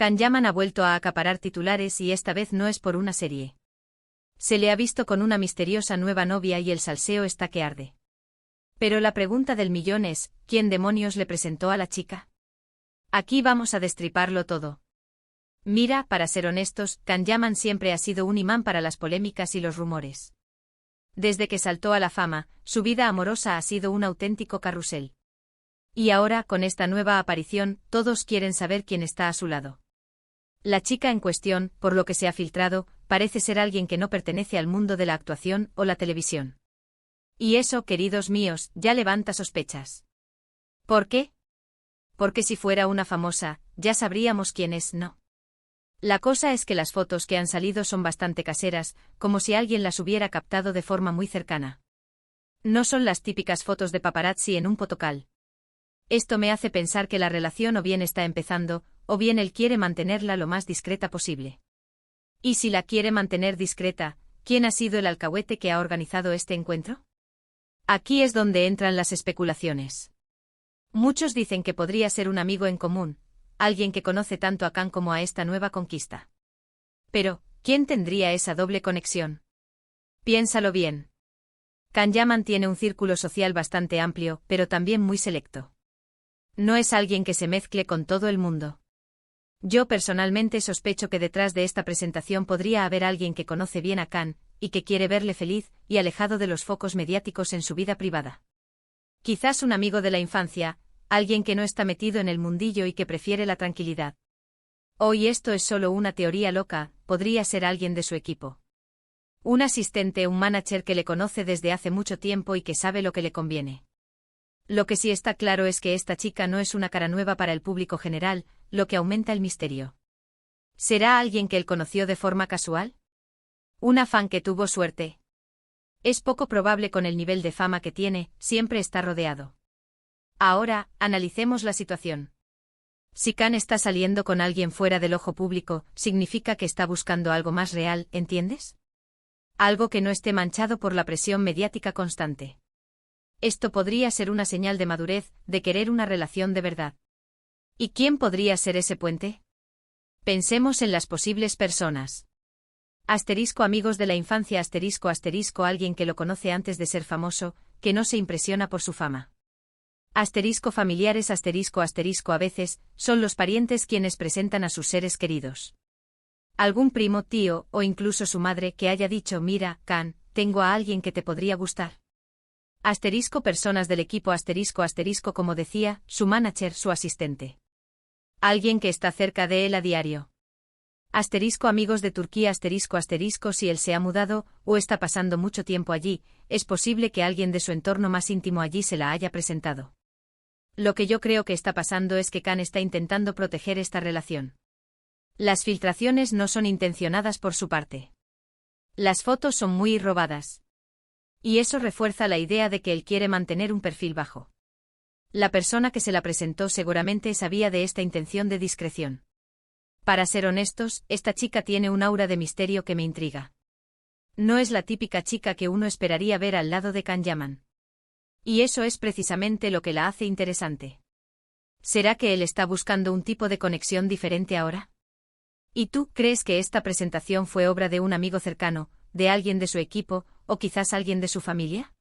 Can Yaman ha vuelto a acaparar titulares y esta vez no es por una serie. Se le ha visto con una misteriosa nueva novia y el salseo está que arde. Pero la pregunta del millón es, ¿quién demonios le presentó a la chica? Aquí vamos a destriparlo todo. Mira, para ser honestos, Can Yaman siempre ha sido un imán para las polémicas y los rumores. Desde que saltó a la fama, su vida amorosa ha sido un auténtico carrusel. Y ahora, con esta nueva aparición, todos quieren saber quién está a su lado. La chica en cuestión, por lo que se ha filtrado, parece ser alguien que no pertenece al mundo de la actuación o la televisión. Y eso, queridos míos, ya levanta sospechas. ¿Por qué? Porque si fuera una famosa, ya sabríamos quién es, ¿no? La cosa es que las fotos que han salido son bastante caseras, como si alguien las hubiera captado de forma muy cercana. No son las típicas fotos de paparazzi en un potocal. Esto me hace pensar que la relación o bien está empezando, o bien él quiere mantenerla lo más discreta posible. Y si la quiere mantener discreta, ¿quién ha sido el alcahuete que ha organizado este encuentro? Aquí es donde entran las especulaciones. Muchos dicen que podría ser un amigo en común, alguien que conoce tanto a Can como a esta nueva conquista. Pero, ¿quién tendría esa doble conexión? Piénsalo bien. Can Yaman tiene un círculo social bastante amplio, pero también muy selecto. No es alguien que se mezcle con todo el mundo. Yo personalmente sospecho que detrás de esta presentación podría haber alguien que conoce bien a Can, y que quiere verle feliz y alejado de los focos mediáticos en su vida privada. Quizás un amigo de la infancia, alguien que no está metido en el mundillo y que prefiere la tranquilidad. Hoy esto es solo una teoría loca, podría ser alguien de su equipo. Un asistente, un manager que le conoce desde hace mucho tiempo y que sabe lo que le conviene. Lo que sí está claro es que esta chica no es una cara nueva para el público general, lo que aumenta el misterio. ¿Será alguien que él conoció de forma casual? ¿Una fan que tuvo suerte? Es poco probable con el nivel de fama que tiene, siempre está rodeado. Ahora, analicemos la situación. Si Can está saliendo con alguien fuera del ojo público, significa que está buscando algo más real, ¿entiendes? Algo que no esté manchado por la presión mediática constante. Esto podría ser una señal de madurez, de querer una relación de verdad. ¿Y quién podría ser ese puente? Pensemos en las posibles personas. Asterisco amigos de la infancia asterisco asterisco alguien que lo conoce antes de ser famoso, que no se impresiona por su fama. Asterisco familiares asterisco asterisco a veces, son los parientes quienes presentan a sus seres queridos. Algún primo, tío, o incluso su madre que haya dicho mira, Can, tengo a alguien que te podría gustar. Asterisco personas del equipo asterisco asterisco como decía, su manager, su asistente. Alguien que está cerca de él a diario. Asterisco amigos de Turquía asterisco asterisco si él se ha mudado, o está pasando mucho tiempo allí, es posible que alguien de su entorno más íntimo allí se la haya presentado. Lo que yo creo que está pasando es que Can está intentando proteger esta relación. Las filtraciones no son intencionadas por su parte. Las fotos son muy robadas. Y eso refuerza la idea de que él quiere mantener un perfil bajo. La persona que se la presentó seguramente sabía de esta intención de discreción. Para ser honestos, esta chica tiene un aura de misterio que me intriga. No es la típica chica que uno esperaría ver al lado de Can Yaman. Y eso es precisamente lo que la hace interesante. ¿Será que él está buscando un tipo de conexión diferente ahora? ¿Y tú crees que esta presentación fue obra de un amigo cercano, de alguien de su equipo, o quizás alguien de su familia?